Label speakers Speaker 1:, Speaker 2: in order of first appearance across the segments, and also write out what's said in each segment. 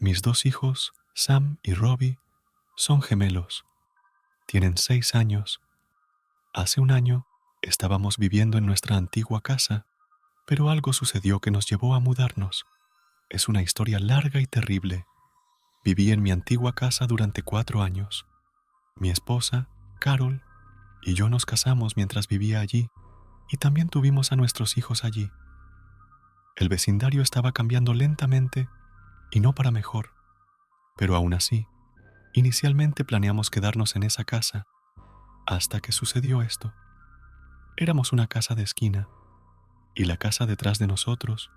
Speaker 1: Mis dos hijos, Sam y Robbie, son gemelos. Tienen 6 años. Hace un año estábamos viviendo en nuestra antigua casa, pero algo sucedió que nos llevó a mudarnos. Es una historia larga y terrible. Viví en mi antigua casa durante 4 años. Mi esposa, Carol, y yo nos casamos mientras vivía allí, y también tuvimos a nuestros hijos allí. El vecindario estaba cambiando lentamente y no para mejor, pero aún así, inicialmente planeamos quedarnos en esa casa, hasta que sucedió esto. Éramos una casa de esquina, y la casa detrás de nosotros,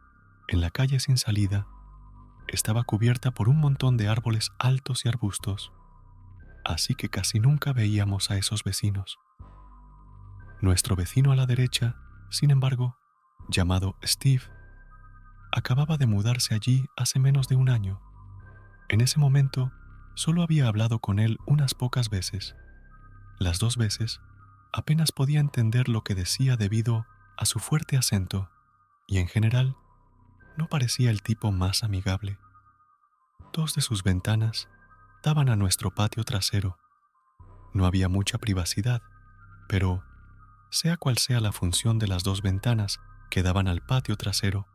Speaker 1: en la calle sin salida, estaba cubierta por un montón de árboles altos y arbustos, así que casi nunca veíamos a esos vecinos. Nuestro vecino a la derecha, sin embargo, llamado Steve, acababa de mudarse allí hace menos de un año. En ese momento, solo había hablado con él unas pocas veces. Las 2 veces, apenas podía entender lo que decía debido a su fuerte acento, y en general, no parecía el tipo más amigable. 2 de sus ventanas daban a nuestro patio trasero. No había mucha privacidad, pero, sea cual sea la función de las 2 ventanas que daban al patio trasero,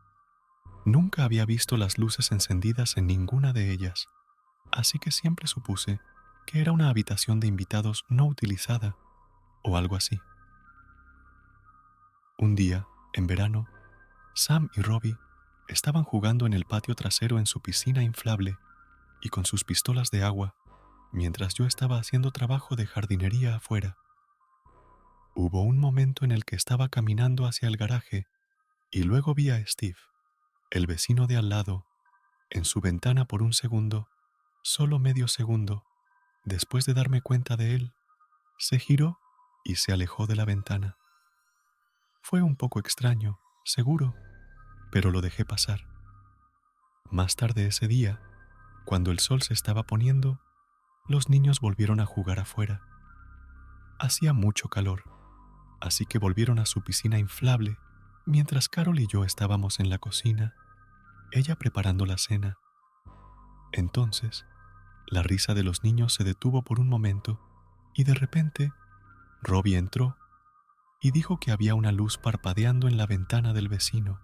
Speaker 1: nunca había visto las luces encendidas en ninguna de ellas, así que siempre supuse que era una habitación de invitados no utilizada o algo así. Un día, en verano, Sam y Robbie estaban jugando en el patio trasero en su piscina inflable y con sus pistolas de agua, mientras yo estaba haciendo trabajo de jardinería afuera. Hubo un momento en el que estaba caminando hacia el garaje y luego vi a Steve, el vecino de al lado, en su ventana por un segundo, solo medio segundo. Después de darme cuenta de él, se giró y se alejó de la ventana. Fue un poco extraño, seguro, pero lo dejé pasar. Más tarde ese día, cuando el sol se estaba poniendo, los niños volvieron a jugar afuera. Hacía mucho calor, así que volvieron a su piscina inflable, mientras Carol y yo estábamos en la cocina, ella preparando la cena. Entonces, la risa de los niños se detuvo por un momento y de repente, Robbie entró y dijo que había una luz parpadeando en la ventana del vecino.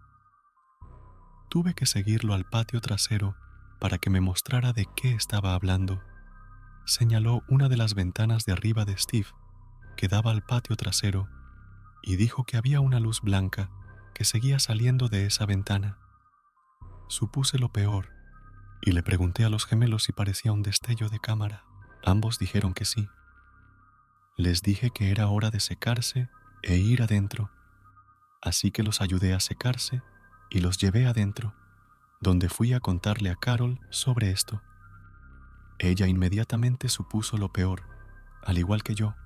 Speaker 1: Tuve que seguirlo al patio trasero para que me mostrara de qué estaba hablando. Señaló una de las ventanas de arriba de Steve, que daba al patio trasero, y dijo que había una luz blanca que seguía saliendo de esa ventana. Supuse lo peor, y le pregunté a los gemelos si parecía un destello de cámara. Ambos dijeron que sí. Les dije que era hora de secarse e ir adentro, así que los ayudé a secarse y los llevé adentro, donde fui a contarle a Carol sobre esto. Ella inmediatamente supuso lo peor, al igual que yo.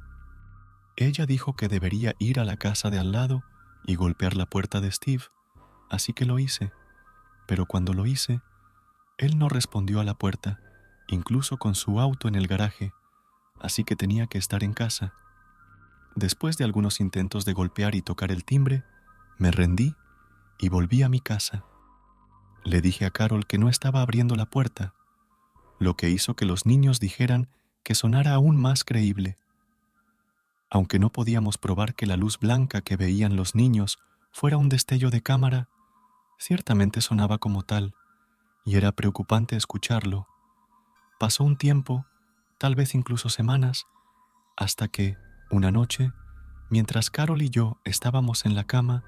Speaker 1: Ella dijo que debería ir a la casa de al lado y golpear la puerta de Steve, así que lo hice, pero cuando lo hice, él no respondió a la puerta, incluso con su auto en el garaje, así que tenía que estar en casa. Después de algunos intentos de golpear y tocar el timbre, me rendí y volví a mi casa. Le dije a Carol que no estaba abriendo la puerta, lo que hizo que los niños dijeran que sonara aún más creíble. Aunque no podíamos probar que la luz blanca que veían los niños fuera un destello de cámara, ciertamente sonaba como tal, y era preocupante escucharlo. Pasó un tiempo, tal vez incluso semanas, hasta que, una noche, mientras Carol y yo estábamos en la cama,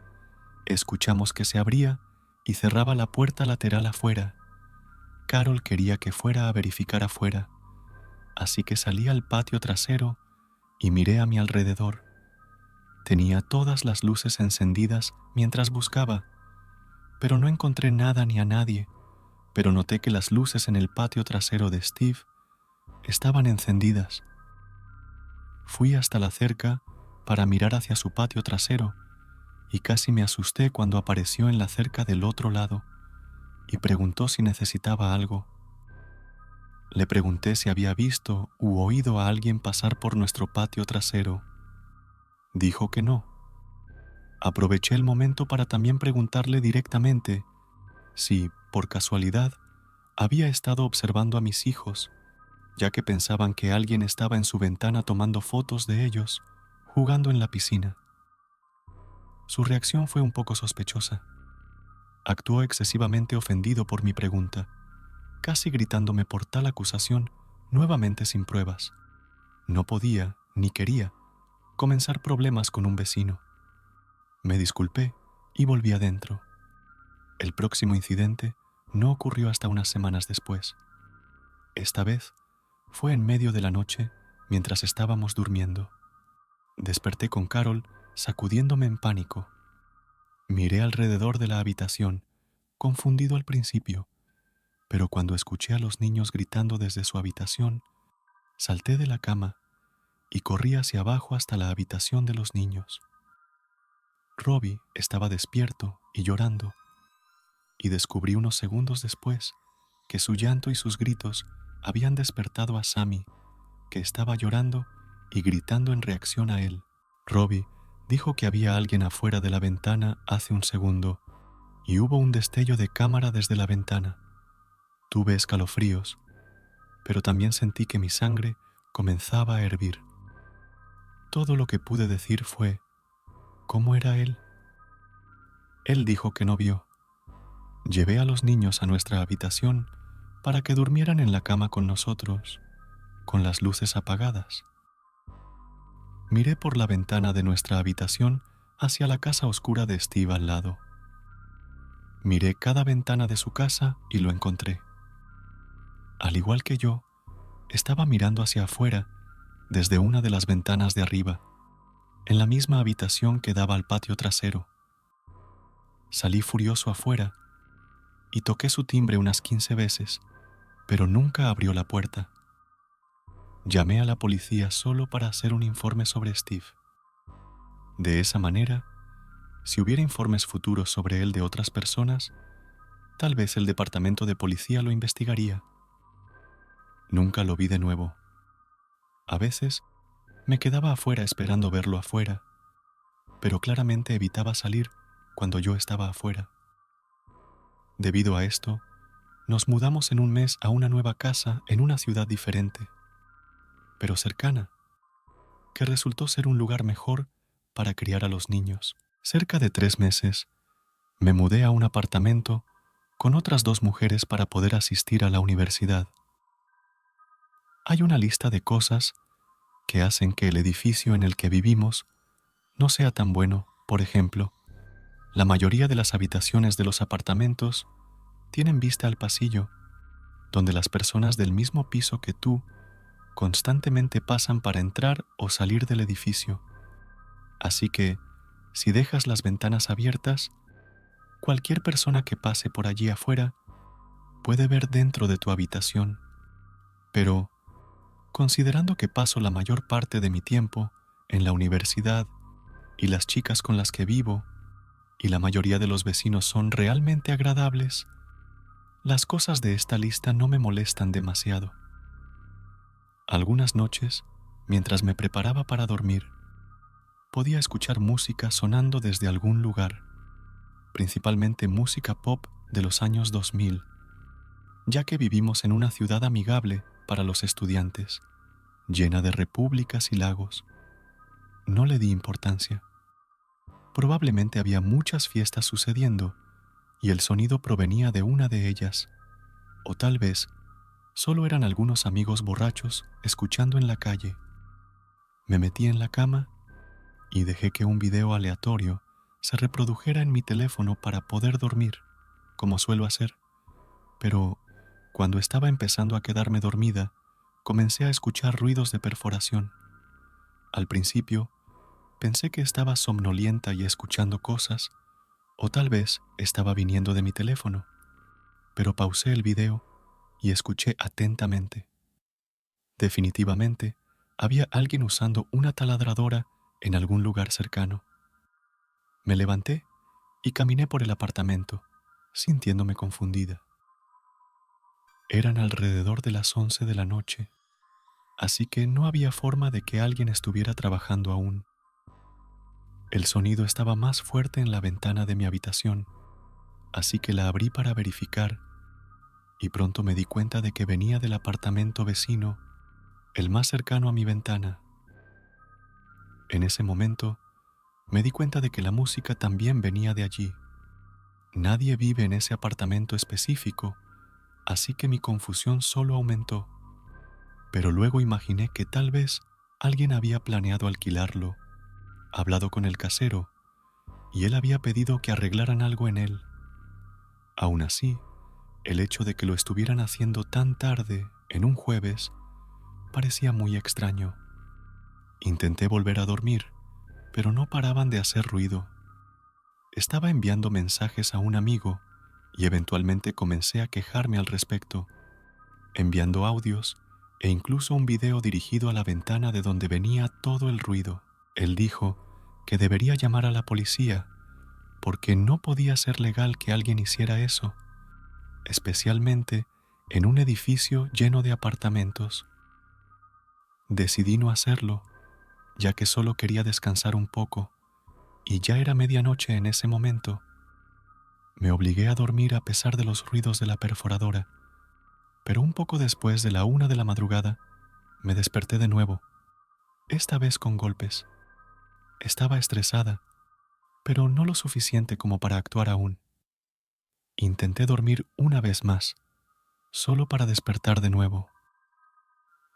Speaker 1: escuchamos que se abría y cerraba la puerta lateral afuera. Carol quería que fuera a verificar afuera, así que salí al patio trasero y miré a mi alrededor. Tenía todas las luces encendidas mientras buscaba, pero no encontré nada ni a nadie, pero noté que las luces en el patio trasero de Steve estaban encendidas. Fui hasta la cerca para mirar hacia su patio trasero y casi me asusté cuando apareció en la cerca del otro lado y preguntó si necesitaba algo. Le pregunté si había visto u oído a alguien pasar por nuestro patio trasero. Dijo que no. Aproveché el momento para también preguntarle directamente si, por casualidad, Había estado observando a mis hijos, ya que pensaban que alguien estaba en su ventana tomando fotos de ellos, jugando en la piscina. Su reacción fue un poco sospechosa. Actuó excesivamente ofendido por mi pregunta, casi gritándome por tal acusación, nuevamente sin pruebas. No podía, ni quería, comenzar problemas con un vecino. Me disculpé y volví adentro. El próximo incidente no ocurrió hasta unas semanas después. Esta vez fue en medio de la noche mientras estábamos durmiendo. Desperté con Carol sacudiéndome en pánico. Miré alrededor de la habitación, confundido al principio, pero cuando escuché a los niños gritando desde su habitación, salté de la cama y corrí hacia abajo hasta la habitación de los niños. Robbie estaba despierto y llorando, y descubrí unos segundos después que su llanto y sus gritos habían despertado a Sammy, que estaba llorando y gritando en reacción a él. Robbie dijo que había alguien afuera de la ventana hace un segundo, y hubo un destello de cámara desde la ventana. Tuve escalofríos, pero también sentí que mi sangre comenzaba a hervir. Todo lo que pude decir fue, ¿cómo era él? Él dijo que no vio. Llevé a los niños a nuestra habitación para que durmieran en la cama con nosotros, con las luces apagadas. Miré por la ventana de nuestra habitación hacia la casa oscura de Steve al lado. Miré cada ventana de su casa y lo encontré. Al igual que yo, estaba mirando hacia afuera desde una de las ventanas de arriba, en la misma habitación que daba al patio trasero. Salí furioso afuera y toqué su timbre unas 15 veces, pero nunca abrió la puerta. Llamé a la policía solo para hacer un informe sobre Steve. De esa manera, si hubiera informes futuros sobre él de otras personas, tal vez el departamento de policía lo investigaría. Nunca lo vi de nuevo. A veces me quedaba afuera esperando verlo afuera, pero claramente evitaba salir cuando yo estaba afuera. Debido a esto, nos mudamos en un mes a una nueva casa en una ciudad diferente, pero cercana, que resultó ser un lugar mejor para criar a los niños. Cerca de 3 meses, me mudé a un apartamento con otras 2 mujeres para poder asistir a la universidad. Hay una lista de cosas que hacen que el edificio en el que vivimos no sea tan bueno. Por ejemplo, la mayoría de las habitaciones de los apartamentos tienen vista al pasillo, donde las personas del mismo piso que tú constantemente pasan para entrar o salir del edificio. Así que, si dejas las ventanas abiertas, cualquier persona que pase por allí afuera puede ver dentro de tu habitación. Pero, considerando que paso la mayor parte de mi tiempo en la universidad y las chicas con las que vivo y la mayoría de los vecinos son realmente agradables, las cosas de esta lista no me molestan demasiado. Algunas noches, mientras me preparaba para dormir, podía escuchar música sonando desde algún lugar, principalmente música pop de los años 2000, ya que vivimos en una ciudad amigable para los estudiantes, llena de repúblicas y lagos. No le di importancia. Probablemente había muchas fiestas sucediendo y el sonido provenía de una de ellas, o tal vez solo eran algunos amigos borrachos escuchando en la calle. Me metí en la cama y dejé que un video aleatorio se reprodujera en mi teléfono para poder dormir, como suelo hacer. Pero cuando estaba empezando a quedarme dormida, comencé a escuchar ruidos de perforación. Al principio, pensé que estaba somnolienta y escuchando cosas, o tal vez estaba viniendo de mi teléfono, pero pausé el video y escuché atentamente. Definitivamente, había alguien usando una taladradora en algún lugar cercano. Me levanté y caminé por el apartamento, sintiéndome confundida. Eran alrededor de las 11 de la noche, así que no había forma de que alguien estuviera trabajando aún. El sonido estaba más fuerte en la ventana de mi habitación, así que la abrí para verificar, y pronto me di cuenta de que venía del apartamento vecino, el más cercano a mi ventana. En ese momento, me di cuenta de que la música también venía de allí. Nadie vive en ese apartamento específico, así que mi confusión solo aumentó. Pero luego imaginé que tal vez alguien había planeado alquilarlo, hablado con el casero, y él había pedido que arreglaran algo en él. Aún así, el hecho de que lo estuvieran haciendo tan tarde, en un jueves, parecía muy extraño. Intenté volver a dormir, pero no paraban de hacer ruido. Estaba enviando mensajes a un amigo y eventualmente comencé a quejarme al respecto, enviando audios e incluso un video dirigido a la ventana de donde venía todo el ruido. Él dijo que debería llamar a la policía porque no podía ser legal que alguien hiciera eso, especialmente en un edificio lleno de apartamentos. Decidí no hacerlo, ya que solo quería descansar un poco, y ya era medianoche en ese momento. Me obligué a dormir a pesar de los ruidos de la perforadora, pero un poco después de la 1 de la madrugada, me desperté de nuevo, esta vez con golpes. Estaba estresada, pero no lo suficiente como para actuar aún. Intenté dormir una vez más, solo para despertar de nuevo.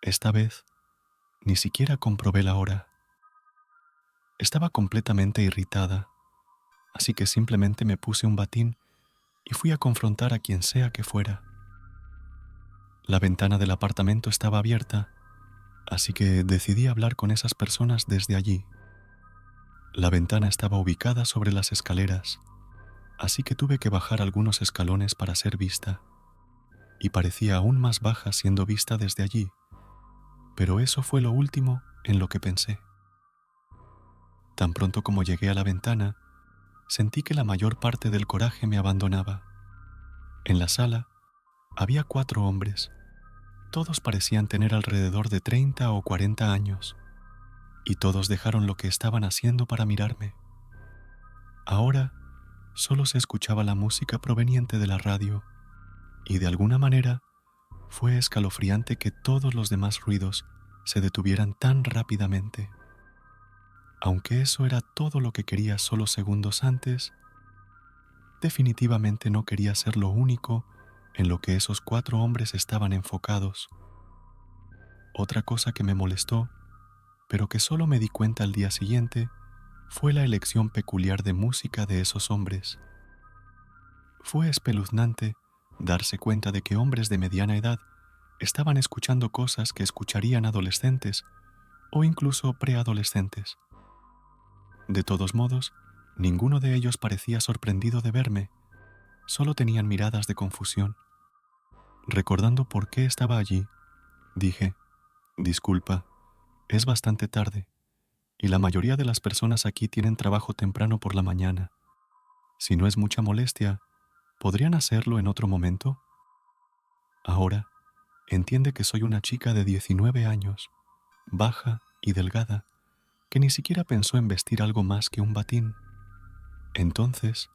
Speaker 1: Esta vez, ni siquiera comprobé la hora. Estaba completamente irritada, así que simplemente me puse un batín y fui a confrontar a quien sea que fuera. La ventana del apartamento estaba abierta, así que decidí hablar con esas personas desde allí. La ventana estaba ubicada sobre las escaleras, así que tuve que bajar algunos escalones para ser vista, y parecía aún más baja siendo vista desde allí, pero eso fue lo último en lo que pensé. Tan pronto como llegué a la ventana, sentí que la mayor parte del coraje me abandonaba. En la sala había 4 hombres. Todos parecían tener alrededor de 30 o 40 años, y todos dejaron lo que estaban haciendo para mirarme. Ahora solo se escuchaba la música proveniente de la radio, y de alguna manera fue escalofriante que todos los demás ruidos se detuvieran tan rápidamente. Aunque eso era todo lo que quería solo segundos antes, definitivamente no quería ser lo único en lo que esos 4 hombres estaban enfocados. Otra cosa que me molestó, pero que solo me di cuenta al día siguiente, fue la elección peculiar de música de esos hombres. Fue espeluznante darse cuenta de que hombres de mediana edad estaban escuchando cosas que escucharían adolescentes o incluso preadolescentes. De todos modos, ninguno de ellos parecía sorprendido de verme, solo tenían miradas de confusión. Recordando por qué estaba allí, dije: «Disculpa, es bastante tarde, y la mayoría de las personas aquí tienen trabajo temprano por la mañana. Si no es mucha molestia, ¿podrían hacerlo en otro momento? Ahora, entiende que soy una chica de 19 años, baja y delgada, que ni siquiera pensó en vestir algo más que un batín». Entonces,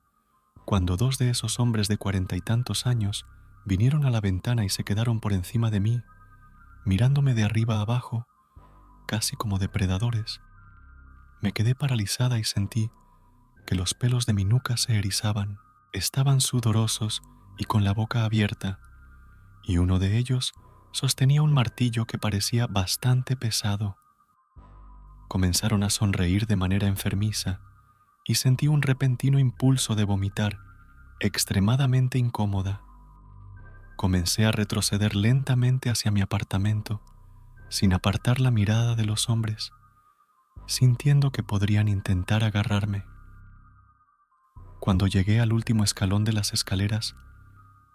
Speaker 1: cuando 2 de esos hombres de 40 y tantos años vinieron a la ventana y se quedaron por encima de mí, mirándome de arriba a abajo, casi como depredadores, me quedé paralizada y sentí que los pelos de mi nuca se erizaban. Estaban sudorosos y con la boca abierta, y uno de ellos sostenía un martillo que parecía bastante pesado. Comenzaron a sonreír de manera enfermiza y sentí un repentino impulso de vomitar, extremadamente incómoda. Comencé a retroceder lentamente hacia mi apartamento, sin apartar la mirada de los hombres, sintiendo que podrían intentar agarrarme. Cuando llegué al último escalón de las escaleras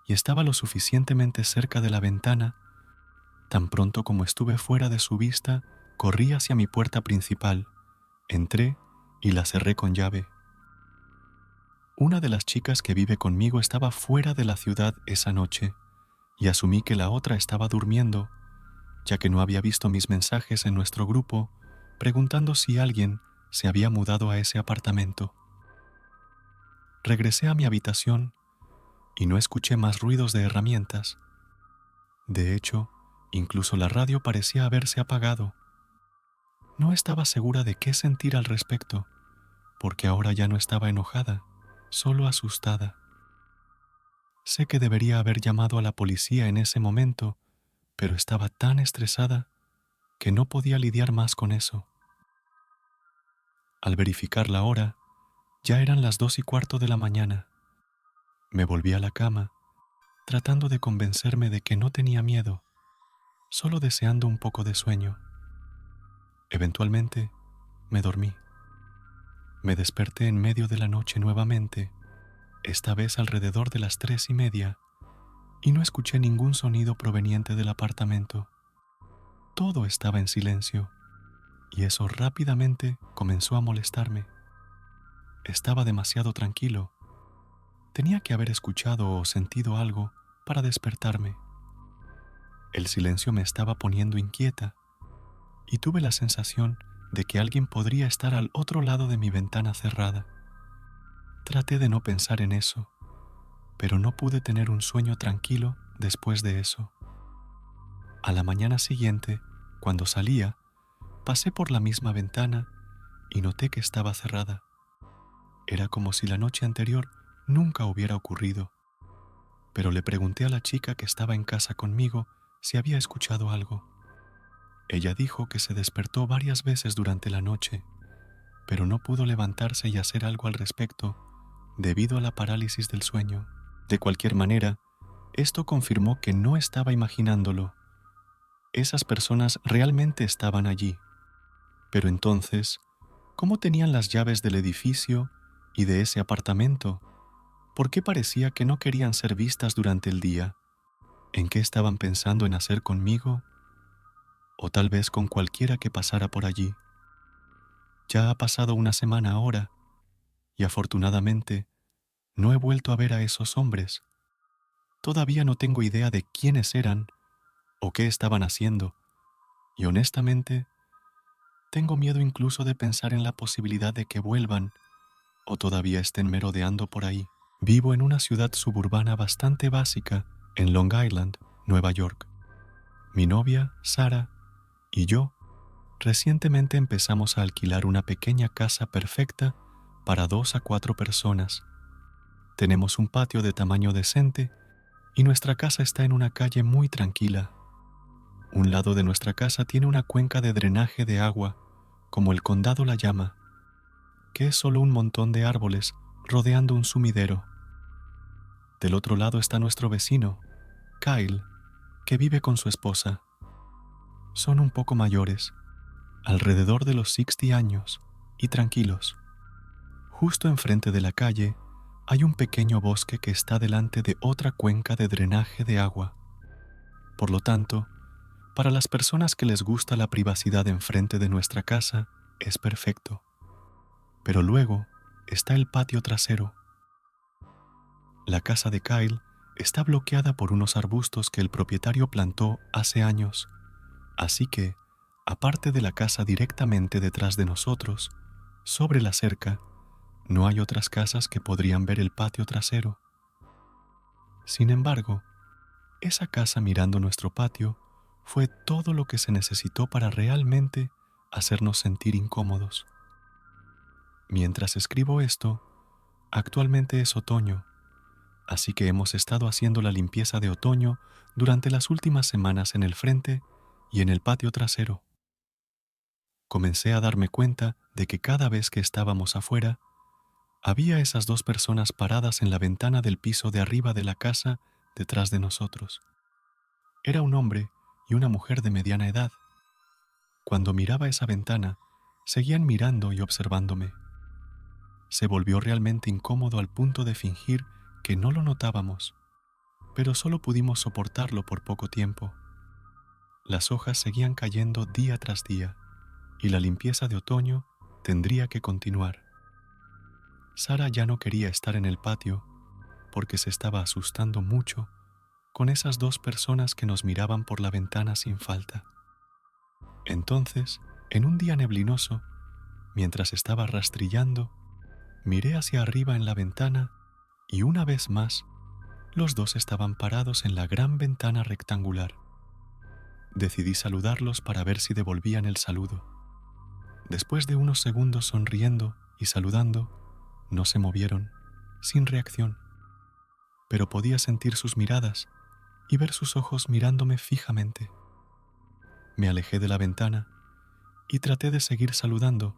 Speaker 1: y estaba lo suficientemente cerca de la ventana, tan pronto como estuve fuera de su vista, corrí hacia mi puerta principal, entré y la cerré con llave. Una de las chicas que vive conmigo estaba fuera de la ciudad esa noche, y asumí que la otra estaba durmiendo, ya que no había visto mis mensajes en nuestro grupo preguntando si alguien se había mudado a ese apartamento. Regresé a mi habitación, y no escuché más ruidos de herramientas. De hecho, incluso la radio parecía haberse apagado. No estaba segura de qué sentir al respecto, porque ahora ya no estaba enojada, solo asustada. Sé que debería haber llamado a la policía en ese momento, pero estaba tan estresada que no podía lidiar más con eso. Al verificar la hora, ya eran las 2:15 de la mañana. Me volví a la cama, tratando de convencerme de que no tenía miedo, solo deseando un poco de sueño. Eventualmente, me dormí. Me desperté en medio de la noche nuevamente, esta vez alrededor de las 3:30, y no escuché ningún sonido proveniente del apartamento. Todo estaba en silencio, y eso rápidamente comenzó a molestarme. Estaba demasiado tranquilo. Tenía que haber escuchado o sentido algo para despertarme. El silencio me estaba poniendo inquieta, y tuve la sensación de que alguien podría estar al otro lado de mi ventana cerrada. Traté de no pensar en eso, pero no pude tener un sueño tranquilo después de eso. A la mañana siguiente, cuando salía, pasé por la misma ventana y noté que estaba cerrada. Era como si la noche anterior nunca hubiera ocurrido, pero le pregunté a la chica que estaba en casa conmigo si había escuchado algo. Ella dijo que se despertó varias veces durante la noche, pero no pudo levantarse y hacer algo al respecto debido a la parálisis del sueño. De cualquier manera, esto confirmó que no estaba imaginándolo. Esas personas realmente estaban allí. Pero entonces, ¿cómo tenían las llaves del edificio y de ese apartamento? ¿Por qué parecía que no querían ser vistas durante el día? ¿En qué estaban pensando en hacer conmigo? O tal vez con cualquiera que pasara por allí. Ya ha pasado una semana ahora, y afortunadamente no he vuelto a ver a esos hombres. Todavía no tengo idea de quiénes eran o qué estaban haciendo, y honestamente, tengo miedo incluso de pensar en la posibilidad de que vuelvan o todavía estén merodeando por ahí. Vivo en una ciudad suburbana bastante básica en Long Island, Nueva York. Mi novia, Sara, y yo recientemente empezamos a alquilar una pequeña casa perfecta para 2 a 4 personas. Tenemos un patio de tamaño decente y nuestra casa está en una calle muy tranquila. Un lado de nuestra casa tiene una cuenca de drenaje de agua, como el condado la llama, que es solo un montón de árboles rodeando un sumidero. Del otro lado está nuestro vecino, Kyle, que vive con su esposa. Son un poco mayores, alrededor de los 60 años, y tranquilos. Justo enfrente de la calle hay un pequeño bosque que está delante de otra cuenca de drenaje de agua. Por lo tanto, para las personas que les gusta la privacidad enfrente de nuestra casa, es perfecto. Pero luego está el patio trasero. La casa de Kyle está bloqueada por unos arbustos que el propietario plantó hace años, así que, aparte de la casa directamente detrás de nosotros, sobre la cerca, no hay otras casas que podrían ver el patio trasero. Sin embargo, esa casa mirando nuestro patio fue todo lo que se necesitó para realmente hacernos sentir incómodos. Mientras escribo esto, actualmente es otoño, así que hemos estado haciendo la limpieza de otoño durante las últimas semanas en el frente y en el patio trasero. Comencé a darme cuenta de que cada vez que estábamos afuera, había esas 2 personas paradas en la ventana del piso de arriba de la casa detrás de nosotros. Era un hombre y una mujer de mediana edad. Cuando miraba esa ventana, seguían mirando y observándome. Se volvió realmente incómodo al punto de fingir que no lo notábamos, pero solo pudimos soportarlo por poco tiempo. Las hojas seguían cayendo día tras día, y la limpieza de otoño tendría que continuar. Sara ya no quería estar en el patio porque se estaba asustando mucho con esas 2 personas que nos miraban por la ventana sin falta. Entonces, en un día neblinoso, mientras estaba rastrillando, miré hacia arriba en la ventana y una vez más Los dos estaban parados en la gran ventana rectangular. Decidí saludarlos para ver si devolvían el saludo. Después de unos segundos sonriendo y saludando, no se movieron, sin reacción, pero podía sentir sus miradas y ver sus ojos mirándome fijamente. Me alejé de la ventana y traté de seguir saludando,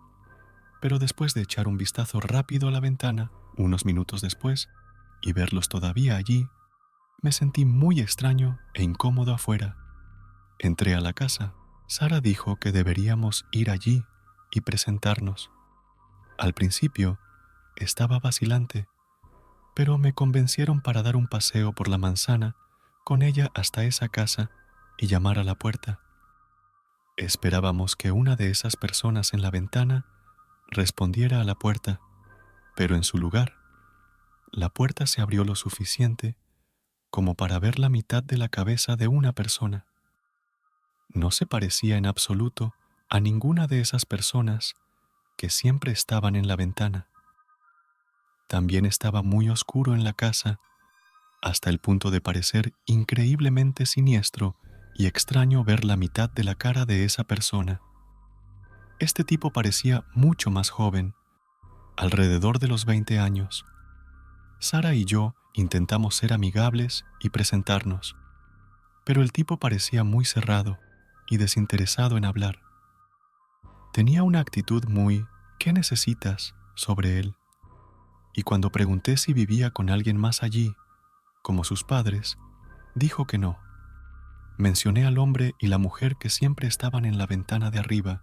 Speaker 1: pero después de echar un vistazo rápido a la ventana, unos minutos después, y verlos todavía allí, me sentí muy extraño e incómodo afuera. Entré a la casa. Sara dijo que deberíamos ir allí y presentarnos. Al principio, estaba vacilante, pero me convencieron para dar un paseo por la manzana con ella hasta esa casa y llamar a la puerta. Esperábamos que una de esas personas en la ventana respondiera a la puerta, pero en su lugar, la puerta se abrió lo suficiente como para ver la mitad de la cabeza de una persona. No se parecía en absoluto a ninguna de esas personas que siempre estaban en la ventana. También estaba muy oscuro en la casa, hasta el punto de parecer increíblemente siniestro y extraño ver la mitad de la cara de esa persona. Este tipo parecía mucho más joven, alrededor de los 20 años. Sara y yo intentamos ser amigables y presentarnos, pero el tipo parecía muy cerrado y desinteresado en hablar. Tenía una actitud muy «¿qué necesitas?» sobre él, y cuando pregunté si vivía con alguien más allí, como sus padres, dijo que no. Mencioné al hombre y la mujer que siempre estaban en la ventana de arriba,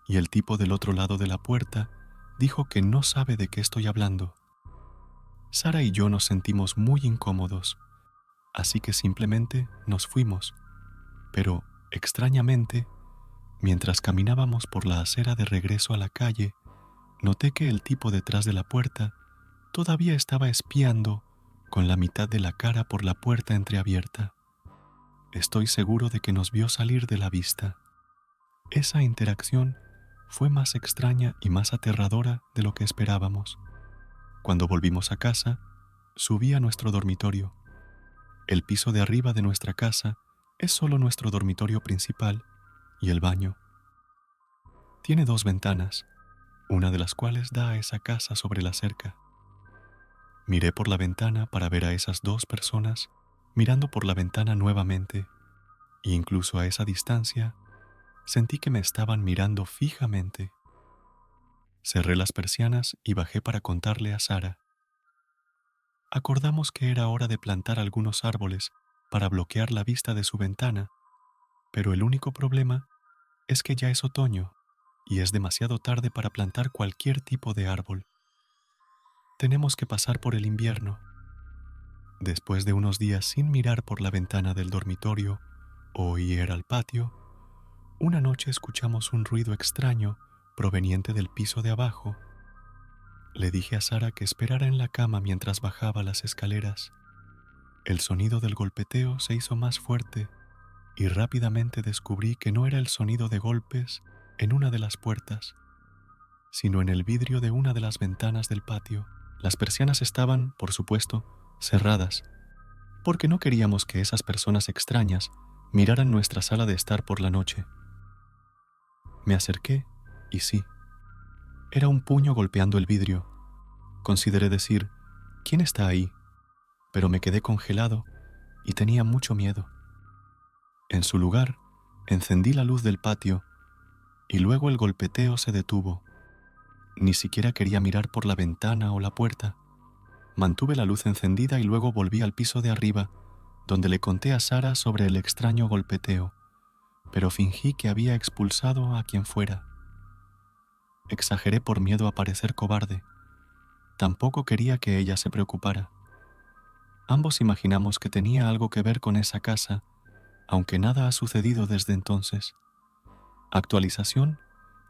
Speaker 1: y el tipo del otro lado de la puerta dijo que no sabe de qué estoy hablando. Sara y yo nos sentimos muy incómodos, así que simplemente nos fuimos, pero, extrañamente, mientras caminábamos por la acera de regreso a la calle, noté que el tipo detrás de la puerta todavía estaba espiando con la mitad de la cara por la puerta entreabierta. Estoy seguro de que nos vio salir de la vista. Esa interacción fue más extraña y más aterradora de lo que esperábamos. Cuando volvimos a casa, subí a nuestro dormitorio. El piso de arriba de nuestra casa es solo nuestro dormitorio principal y el baño. Tiene 2 ventanas, una de las cuales da a esa casa sobre la cerca. Miré por la ventana para ver a esas 2 personas mirando por la ventana nuevamente, e incluso a esa distancia sentí que me estaban mirando fijamente. Cerré las persianas y bajé para contarle a Sara. Acordamos que era hora de plantar algunos árboles para bloquear la vista de su ventana, pero el único problema es que ya es otoño y es demasiado tarde para plantar cualquier tipo de árbol. Tenemos que pasar por el invierno. Después de unos días sin mirar por la ventana del dormitorio o ir al patio, una noche escuchamos un ruido extraño proveniente del piso de abajo. Le dije a Sara que esperara en la cama mientras bajaba las escaleras. El sonido del golpeteo se hizo más fuerte y rápidamente descubrí que no era el sonido de golpes en una de las puertas, sino en el vidrio de una de las ventanas del patio. Las persianas estaban, por supuesto, cerradas, porque no queríamos que esas personas extrañas miraran nuestra sala de estar por la noche. Me acerqué y sí, era un puño golpeando el vidrio. Consideré decir, ¿quién está ahí? Pero me quedé congelado y tenía mucho miedo. En su lugar, encendí la luz del patio y luego el golpeteo se detuvo. Ni siquiera quería mirar por la ventana o la puerta. Mantuve la luz encendida y luego volví al piso de arriba, donde le conté a Sara sobre el extraño golpeteo, pero fingí que había expulsado a quien fuera. Exageré por miedo a parecer cobarde. Tampoco quería que ella se preocupara. Ambos imaginamos que tenía algo que ver con esa casa, aunque nada ha sucedido desde entonces. Actualización: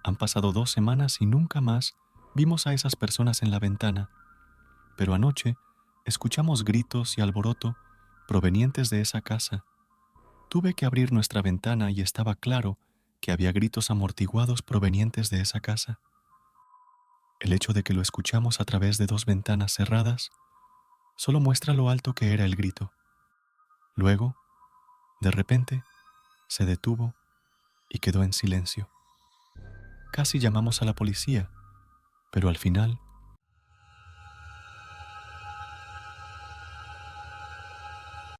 Speaker 1: han pasado 2 semanas y nunca más vimos a esas personas en la ventana, pero anoche escuchamos gritos y alboroto provenientes de esa casa. Tuve que abrir nuestra ventana y estaba claro que había gritos amortiguados provenientes de esa casa. El hecho de que lo escuchamos a través de 2 ventanas cerradas solo muestra lo alto que era el grito. Luego, de repente, se detuvo y quedó en silencio. Casi llamamos a la policía, pero al final